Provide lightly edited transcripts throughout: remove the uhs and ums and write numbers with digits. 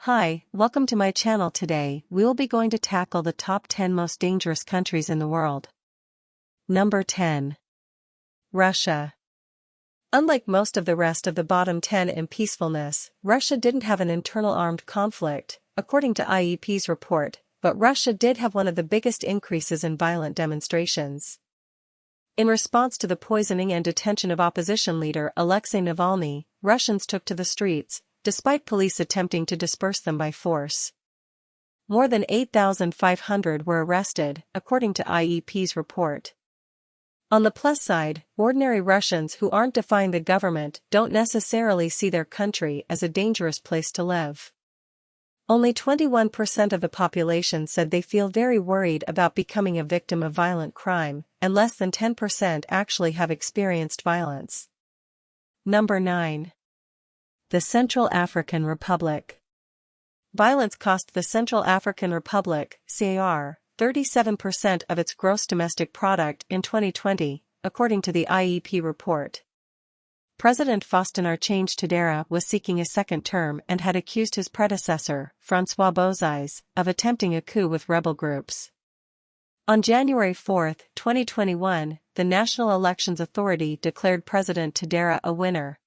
Hi, welcome to my channel. Today, we will be going to tackle the top 10 most dangerous countries in the world. Number 10. Russia. Unlike most of the rest of the bottom 10 in peacefulness, Russia didn't have an internal armed conflict, according to IEP's report, but Russia did have one of the biggest increases in violent demonstrations. In response to the poisoning and detention of opposition leader Alexei Navalny, Russians took to the streets, despite police attempting to disperse them by force. More than 8,500 were arrested, according to IEP's report. On the plus side, ordinary Russians who aren't defying the government don't necessarily see their country as a dangerous place to live. Only 21% of the population said they feel very worried about becoming a victim of violent crime, and less than 10% actually have experienced violence. Number 9. The Central African Republic. Violence cost the Central African Republic, CAR, 37% of its gross domestic product in 2020, according to the IEP report. President Faustin Archange Touadéra was seeking a second term and had accused his predecessor, François Bozizé, of attempting a coup with rebel groups. On January 4, 2021, the National Elections Authority declared President Touadéra a winner.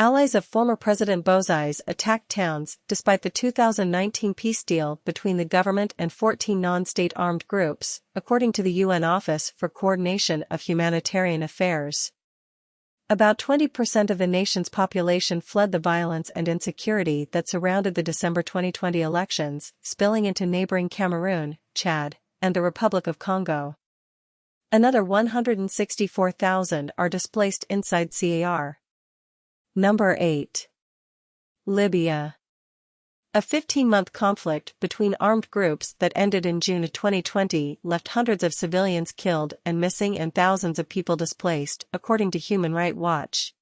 Allies of former President Bozizé attacked towns despite the 2019 peace deal between the government and 14 non-state armed groups, according to the UN Office for Coordination of Humanitarian Affairs. About 20% of the nation's population fled the violence and insecurity that surrounded the December 2020 elections, spilling into neighboring Cameroon, Chad, and the Republic of Congo. Another 164,000 are displaced inside CAR. Number 8. Libya. A 15-month conflict between armed groups that ended in June 2020 left hundreds of civilians killed and missing and thousands of people displaced, according to Human Rights Watch.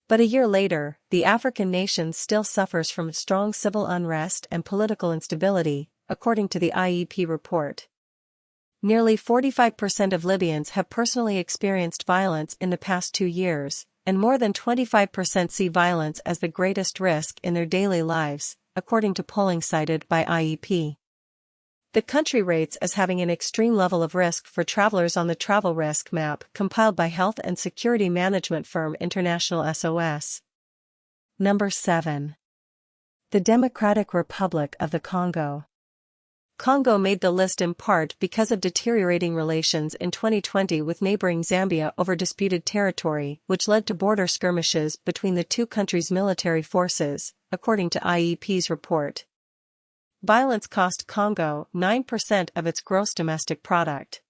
But a year later, the African nation still suffers from strong civil unrest and political instability, according to the IEP report. Nearly 45% of Libyans have personally experienced violence in the past 2 years, and more than 25% see violence as the greatest risk in their daily lives, according to polling cited by IEP. The country rates as having an extreme level of risk for travelers on the travel risk map compiled by health and security management firm International SOS. Number 7. The Democratic Republic of the Congo. Congo made the list in part because of deteriorating relations in 2020 with neighboring Zambia over disputed territory, which led to border skirmishes between the two countries' military forces, according to IEP's report. Violence cost Congo 9% of its gross domestic product.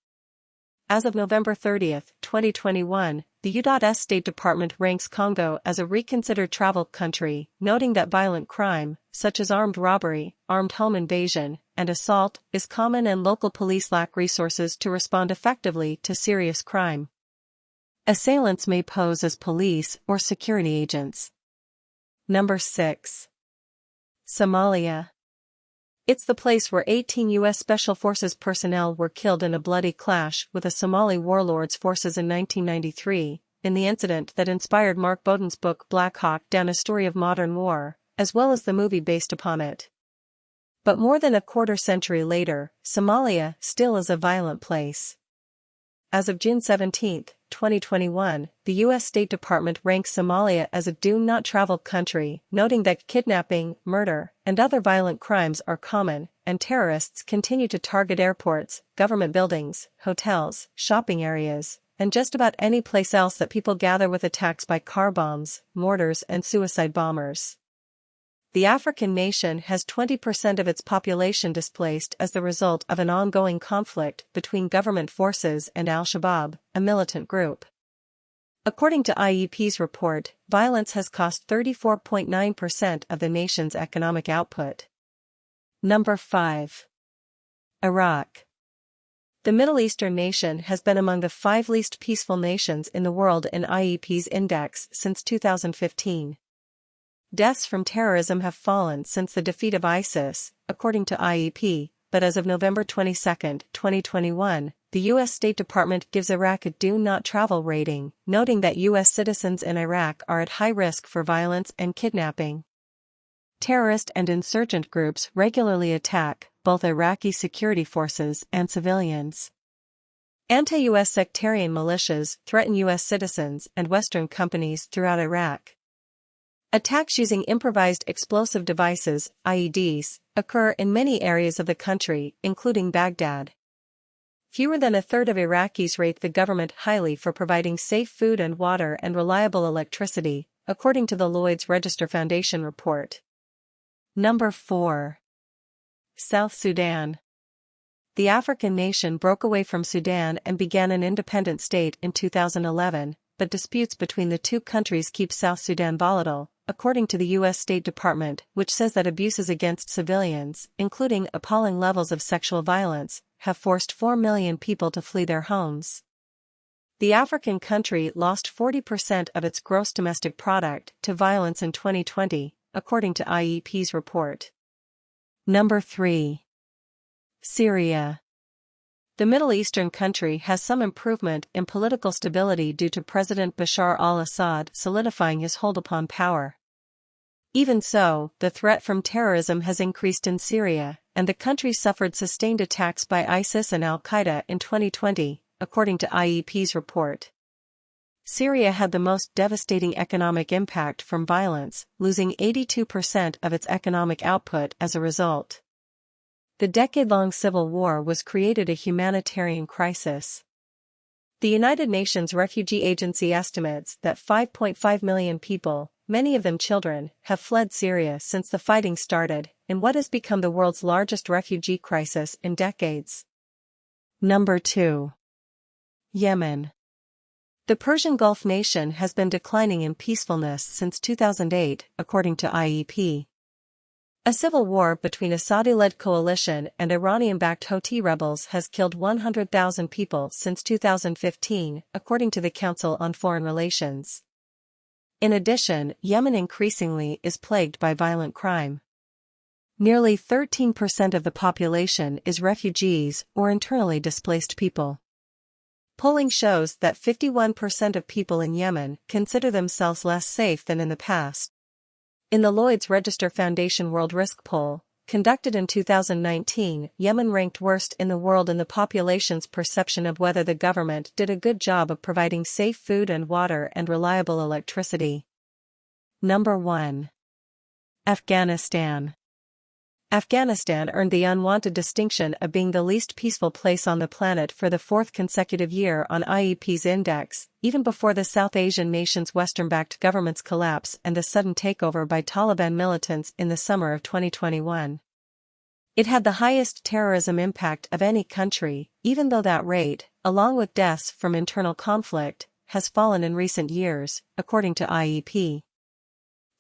As of November 30, 2021, the U.S. State Department ranks Congo as a reconsidered travel country, noting that violent crime, such as armed robbery, armed home invasion, and assault, is common and local police lack resources to respond effectively to serious crime. Assailants may pose as police or security agents. Number 6. Somalia. It's the place where 18 U.S. Special Forces personnel were killed in a bloody clash with a Somali warlord's forces in 1993, in the incident that inspired Mark Bowden's book Black Hawk Down: A Story of Modern War, as well as the movie based upon it. But more than a quarter century later, Somalia still is a violent place. As of June 17, 2021, the U.S. State Department ranks Somalia as a do not travel country, noting that kidnapping, murder, and other violent crimes are common, and terrorists continue to target airports, government buildings, hotels, shopping areas, and just about any place else that people gather with attacks by car bombs, mortars, and suicide bombers. The African nation has 20% of its population displaced as the result of an ongoing conflict between government forces and Al-Shabaab, a militant group. According to IEP's report, violence has cost 34.9% of the nation's economic output. Number 5. Iraq. The Middle Eastern nation has been among the 5 least peaceful nations in the world in IEP's index since 2015. Deaths from terrorism have fallen since the defeat of ISIS, according to IEP, but as of November 22, 2021, the U.S. State Department gives Iraq a do not travel rating, noting that U.S. citizens in Iraq are at high risk for violence and kidnapping. terrorist and insurgent groups regularly attack both Iraqi security forces and civilians. Anti-US sectarian militias threaten US citizens and Western companies throughout Iraq. Attacks using improvised explosive devices, IEDs, occur in many areas of the country, including Baghdad. Fewer than a third of Iraqis rate the government highly for providing safe food and water and reliable electricity, according to the Lloyd's Register Foundation report. Number 4. South Sudan. The African nation broke away from Sudan and began an independent state in 2011, but disputes between the two countries keep South Sudan volatile, according to the U.S. State Department, which says that abuses against civilians, including appalling levels of sexual violence, have forced 4 million people to flee their homes. The African country lost 40% of its gross domestic product to violence in 2020, according to IEP's report. Number 3. Syria. The Middle Eastern country has some improvement in political stability due to President Bashar al-Assad solidifying his hold upon power. Even so, the threat from terrorism has increased in Syria, and the country suffered sustained attacks by ISIS and al-Qaeda in 2020, according to IEP's report. Syria had the most devastating economic impact from violence, losing 82% of its economic output as a result. The decade-long civil war was created a humanitarian crisis. The United Nations Refugee Agency estimates that 5.5 million people, many of them children, have fled Syria since the fighting started, in what has become the world's largest refugee crisis in decades. Number 2. Yemen. The Persian Gulf nation has been declining in peacefulness since 2008, according to IEP. A civil war between a Saudi-led coalition and Iranian-backed Houthi rebels has killed 100,000 people since 2015, according to the Council on Foreign Relations. In addition, Yemen increasingly is plagued by violent crime. Nearly 13% of the population is refugees or internally displaced people. Polling shows that 51% of people in Yemen consider themselves less safe than in the past. In the Lloyd's Register Foundation World Risk Poll, conducted in 2019, Yemen ranked worst in the world in the population's perception of whether the government did a good job of providing safe food and water and reliable electricity. Number 1. Afghanistan. Afghanistan earned the unwanted distinction of being the least peaceful place on the planet for the fourth consecutive year on IEP's index, even before the South Asian nation's Western-backed government's collapse and the sudden takeover by Taliban militants in the summer of 2021. It had the highest terrorism impact of any country, even though that rate, along with deaths from internal conflict, has fallen in recent years, according to IEP.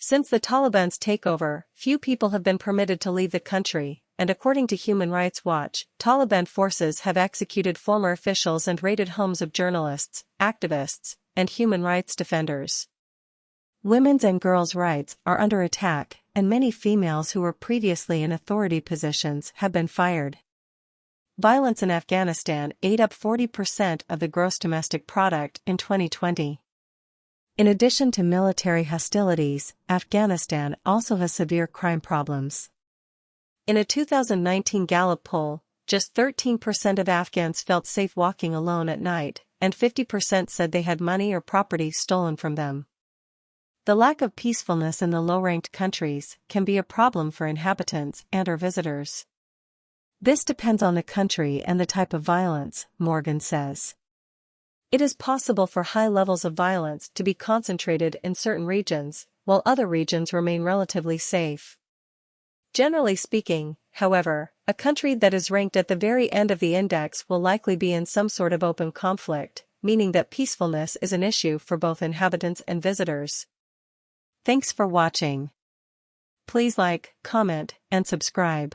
Since the Taliban's takeover, few people have been permitted to leave the country, and according to Human Rights Watch, Taliban forces have executed former officials and raided homes of journalists, activists, and human rights defenders. Women's and girls' rights are under attack, and many females who were previously in authority positions have been fired. Violence in Afghanistan ate up 40% of the gross domestic product in 2020. In addition to military hostilities, Afghanistan also has severe crime problems. In a 2019 Gallup poll, just 13% of Afghans felt safe walking alone at night, and 50% said they had money or property stolen from them. The lack of peacefulness in the low-ranked countries can be a problem for inhabitants and/or visitors. This depends on the country and the type of violence, Morgan says. It is possible for high levels of violence to be concentrated in certain regions, while other regions remain relatively safe. Generally speaking, however, a country that is ranked at the very end of the index will likely be in some sort of open conflict, meaning that peacefulness is an issue for both inhabitants and visitors. Thanks for watching. Please like, comment, and subscribe.